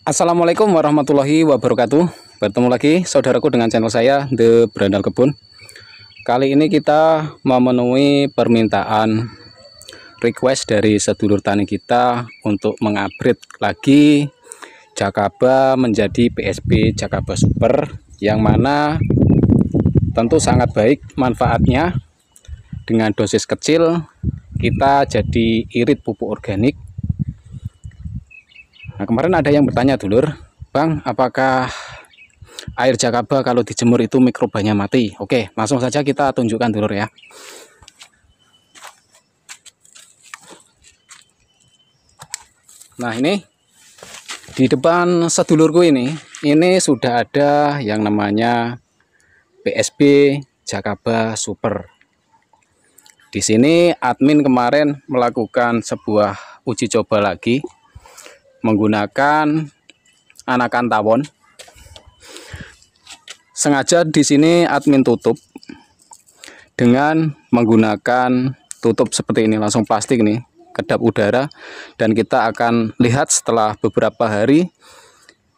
Assalamualaikum warahmatullahi wabarakatuh. Bertemu lagi saudaraku dengan channel saya The Brandal Kebun. Kali ini kita memenuhi permintaan request dari sedulur tani kita untuk mengupgrade lagi Jakaba menjadi PSB Jakaba Super, yang mana tentu sangat baik manfaatnya. Dengan dosis kecil kita jadi irit pupuk organik. Nah, kemarin ada yang bertanya, dulur, Bang, apakah air Jakaba kalau dijemur itu mikrobanya mati? Oke, langsung saja kita tunjukkan, dulur ya. Nah, ini di depan sedulurku ini sudah ada yang namanya PSB Jakaba Super. Di sini admin kemarin melakukan sebuah uji coba lagi menggunakan anakan tawon. Sengaja di sini admin tutup dengan menggunakan tutup seperti ini, langsung plastik nih, kedap udara, dan kita akan lihat setelah beberapa hari.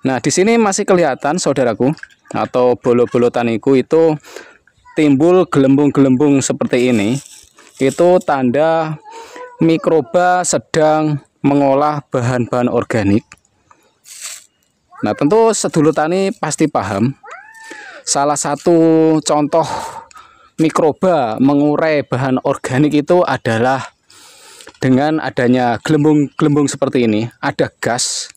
Nah, di sini masih kelihatan saudaraku atau bolo-bolo taniku itu timbul gelembung-gelembung seperti ini. Itu tanda mikroba sedang mengolah bahan-bahan organik. Nah, tentu sedulur tani pasti paham, salah satu contoh mikroba mengurai bahan organik itu adalah dengan adanya gelembung-gelembung seperti ini, ada gas.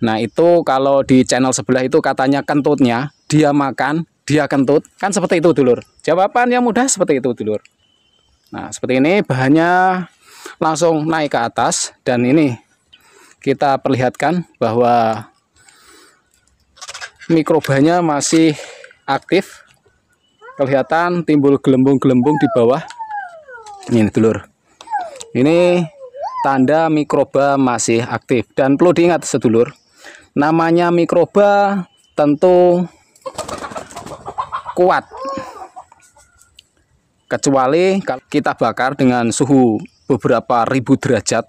Nah, itu kalau di channel sebelah itu katanya kentutnya, dia makan, dia kentut, kan seperti itu, dulur. Jawaban yang mudah seperti itu, dulur. Nah, seperti ini bahannya langsung naik ke atas, dan ini kita perlihatkan bahwa mikrobanya masih aktif. Kelihatan timbul gelembung-gelembung di bawah. Ini, dulur. Ini tanda mikroba masih aktif, dan perlu diingat sedulur, namanya mikroba tentu kuat kecuali kalau kita bakar dengan suhu beberapa ribu derajat.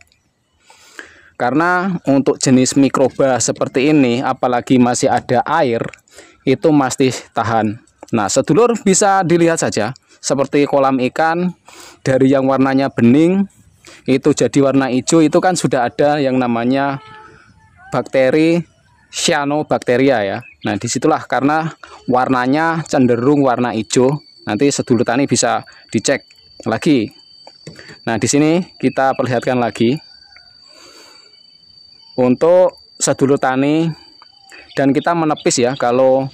Karena untuk jenis mikroba seperti ini, apalagi masih ada air, itu masih tahan. Nah, sedulur bisa dilihat saja, seperti kolam ikan, dari yang warnanya bening, itu jadi warna hijau, itu kan sudah ada yang namanya bakteri cyanobacteria ya. Nah, disitulah karena warnanya cenderung warna hijau. Nanti sedulur tani bisa dicek lagi. Nah, di sini kita perlihatkan lagi untuk sedulur tani, dan kita menepis ya, kalau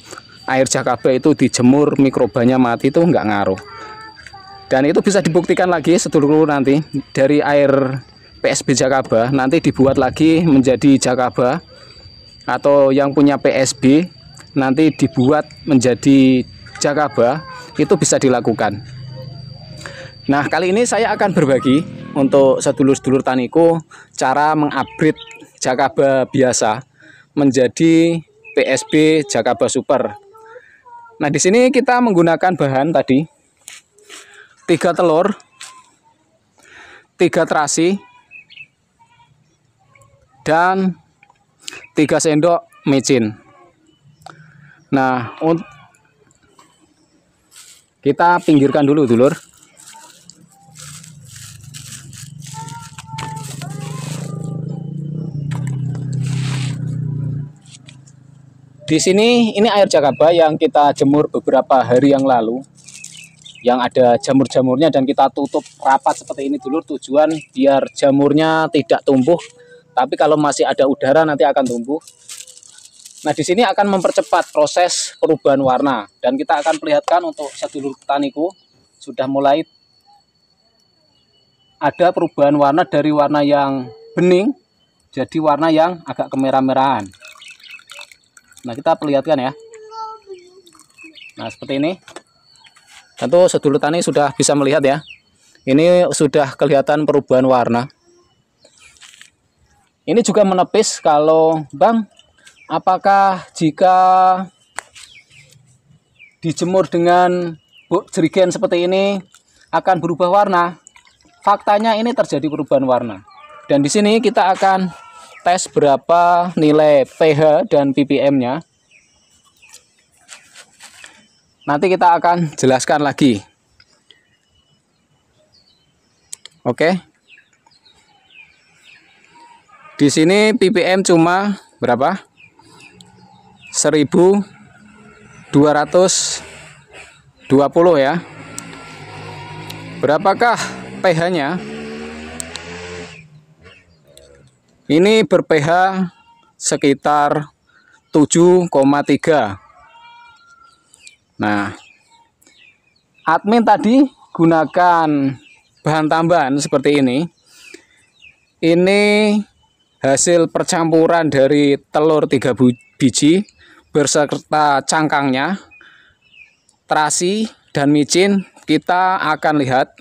air Jakaba itu dijemur mikrobanya mati itu nggak ngaruh. Dan itu bisa dibuktikan lagi sedulur nanti dari air PSB Jakaba nanti dibuat lagi menjadi Jakaba, atau yang punya PSB nanti dibuat menjadi Jakaba, itu bisa dilakukan. Nah, kali ini saya akan berbagi untuk sedulur-sedulur taniku cara mengupgrade Jakaba biasa menjadi PSB Jakaba Super. Nah, di sini kita menggunakan bahan tadi 3 telur, 3 terasi, dan 3 sendok micin. Nah, kita pinggirkan dulu, dulur. Di sini ini air Jakaba yang kita jemur beberapa hari yang lalu, yang ada jamur-jamurnya, dan kita tutup rapat seperti ini, dulur. Tujuan biar jamurnya tidak tumbuh, tapi kalau masih ada udara nanti akan tumbuh. Nah, di sini akan mempercepat proses perubahan warna, dan kita akan perlihatkan untuk sedulur taniku sudah mulai ada perubahan warna dari warna yang bening jadi warna yang agak kemerah-merahan. Nah, kita perlihatkan ya. Nah, seperti ini. Tentu sedulur tani sudah bisa melihat ya. Ini sudah kelihatan perubahan warna. Ini juga menepis kalau, Bang, apakah jika dijemur dengan jerigen seperti ini akan berubah warna? Faktanya ini terjadi perubahan warna. Dan di sini kita akan tes berapa nilai pH dan ppm-nya. Nanti kita akan jelaskan lagi. Oke. Di sini ppm cuma berapa? 1220 ya. Berapakah pH-nya? Ini ber-pH sekitar 7,3. Nah, admin tadi gunakan bahan tambahan seperti ini. Ini hasil percampuran dari telur 3 biji berserta cangkangnya, terasi dan micin. Kita akan lihat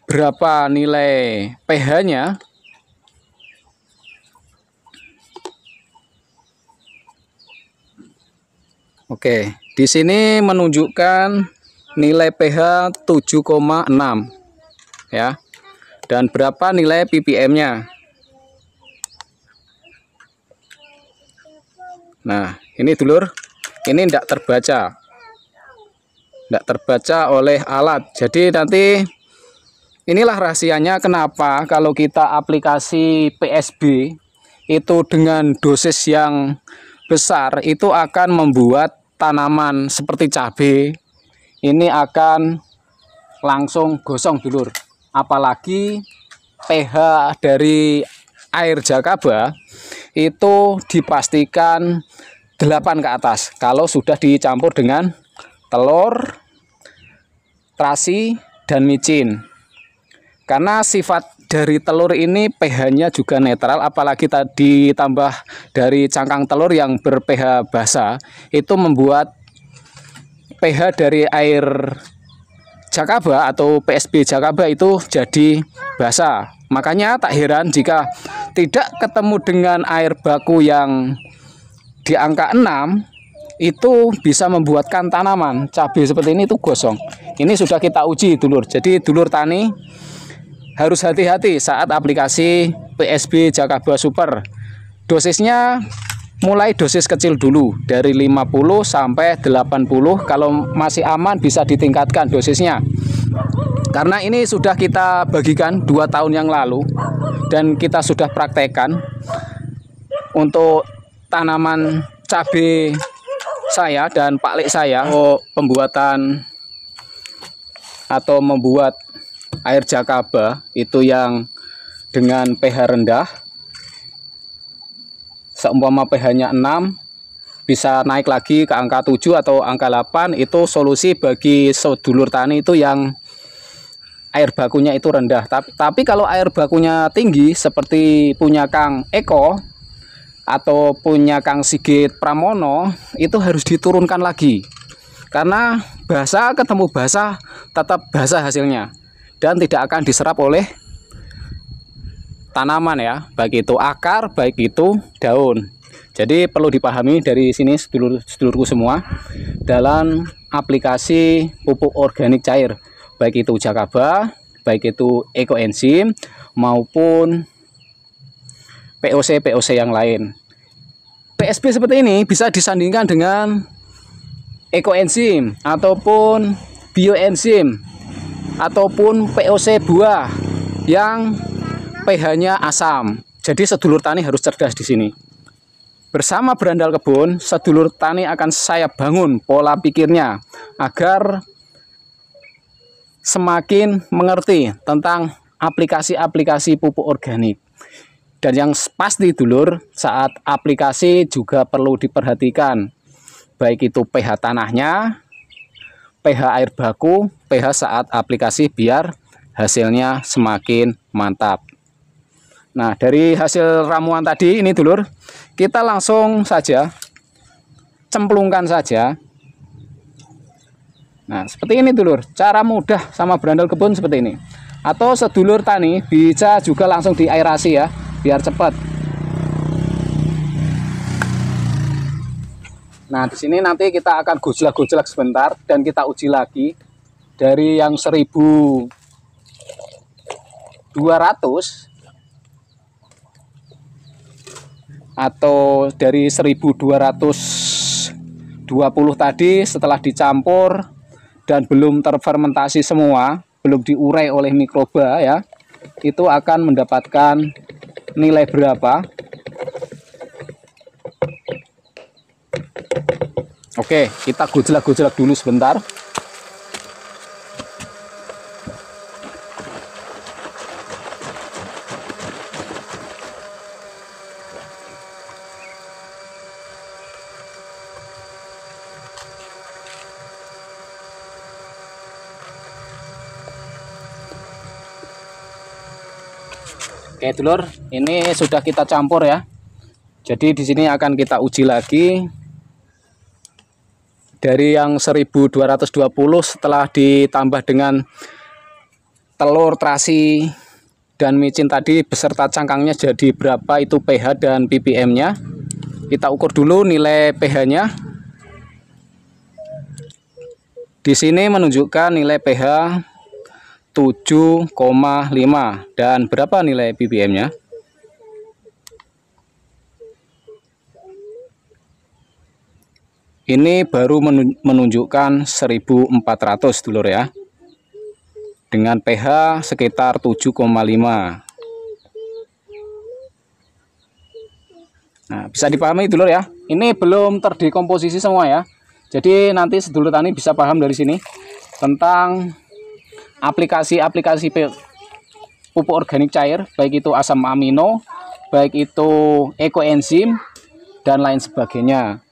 berapa nilai pH-nya. Oke, di sini menunjukkan nilai pH 7,6 ya. Dan berapa nilai ppm-nya? Nah, ini dulur, ini tidak terbaca. Tidak terbaca oleh alat. Jadi nanti inilah rahasianya kenapa kalau kita aplikasi PSB itu dengan dosis yang besar itu akan membuat tanaman seperti cabai ini akan langsung gosong dulur. Apalagi pH dari air jakaba itu dipastikan 8 ke atas kalau sudah dicampur dengan telur, terasi, dan micin. Karena sifat dari telur ini pH-nya juga netral, apalagi tadi ditambah dari cangkang telur yang ber-pH basa, itu membuat pH dari air jakaba atau PSB jakaba itu jadi basa. Makanya tak heran jika tidak ketemu dengan air baku yang di angka 6, itu bisa membuatkan tanaman cabai seperti ini itu gosong. Ini sudah kita uji dulur. Jadi dulur tani harus hati-hati saat aplikasi PSB Jakaba Super. Dosisnya mulai dosis kecil dulu dari 50 sampai 80. Kalau masih aman bisa ditingkatkan dosisnya. Karena ini sudah kita bagikan 2 tahun yang lalu dan kita sudah praktekkan untuk tanaman cabai saya dan Pak Lek saya pembuatan atau membuat air jakaba itu yang dengan pH rendah. Seumpama pH-nya 6 bisa naik lagi ke angka 7 atau angka 8, itu solusi bagi sedulur tani itu yang air bakunya itu rendah. Tapi kalau air bakunya tinggi seperti punya Kang Eko atau punya Kang Sigit Pramono, itu harus diturunkan lagi. Karena basah ketemu basah tetap basah hasilnya dan tidak akan diserap oleh tanaman ya, baik itu akar, baik itu daun. Jadi perlu dipahami dari sini sedulurku semua dalam aplikasi pupuk organik cair, baik itu jakaba, baik itu ekoenzim maupun POC yang lain. PSB seperti ini bisa disandingkan dengan ekoenzim ataupun bioenzim ataupun POC buah yang pH-nya asam. Jadi sedulur tani harus cerdas di sini. Bersama Berandal Kebun, sedulur tani akan saya bangun pola pikirnya agar semakin mengerti tentang aplikasi-aplikasi pupuk organik. Dan yang pasti dulur, saat aplikasi juga perlu diperhatikan, baik itu pH tanahnya, pH air baku, pH saat aplikasi biar hasilnya semakin mantap. Nah, dari hasil ramuan tadi ini dulur, kita langsung saja cemplungkan saja. Nah, seperti ini dulur, cara mudah sama Berandal Kebun seperti ini. Atau sedulur tani bisa juga langsung diaerasi ya, biar cepat. Nah, di sini nanti kita akan gojlak-gojlak sebentar dan kita uji lagi dari yang 1200 atau dari 1220 tadi setelah dicampur dan belum terfermentasi semua, belum diurai oleh mikroba ya, itu akan mendapatkan nilai berapa. Oke, kita gojlak-gojlak dulu sebentar. Oke, dulur, ini sudah kita campur ya. Jadi di sini akan kita uji lagi. Dari yang 1220 setelah ditambah dengan telur, terasi, dan micin tadi beserta cangkangnya jadi berapa itu pH dan ppm-nya. Kita ukur dulu nilai pH-nya. Di sini menunjukkan nilai pH 7,5 dan berapa nilai ppm-nya? Ini baru menunjukkan 1400 dulur ya. Dengan pH sekitar 7,5. Nah, bisa dipahami dulur ya. Ini belum terdekomposisi semua ya. Jadi nanti sedulur tani bisa paham dari sini tentang aplikasi-aplikasi pupuk organik cair, baik itu asam amino, baik itu ekoenzim, dan lain sebagainya.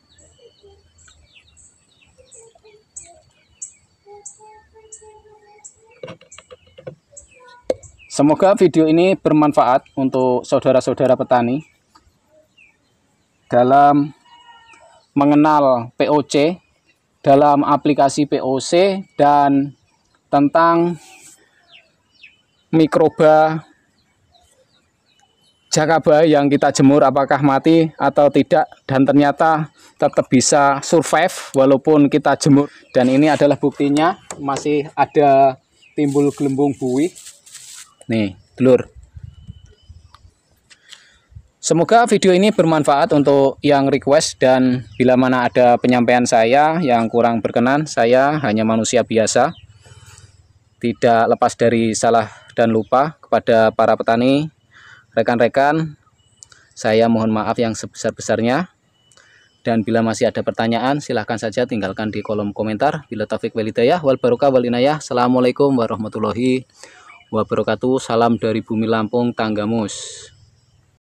Semoga video ini bermanfaat untuk saudara-saudara petani dalam mengenal POC, dalam aplikasi POC, dan tentang mikroba jakaba yang kita jemur apakah mati atau tidak, dan ternyata tetap bisa survive walaupun kita jemur. Dan ini adalah buktinya, masih ada timbul gelembung buih nih dulur. Semoga video ini bermanfaat untuk yang request, dan bila mana ada penyampaian saya yang kurang berkenan, saya hanya manusia biasa, tidak lepas dari salah dan lupa. Kepada para petani, rekan-rekan, saya mohon maaf yang sebesar-besarnya. Dan bila masih ada pertanyaan, silahkan saja tinggalkan di kolom komentar. Bila taufik wal hidayah wal barokah wal inayah. Assalamualaikum warahmatullahi wabarakatuh. Salam dari bumi Lampung, Tanggamus.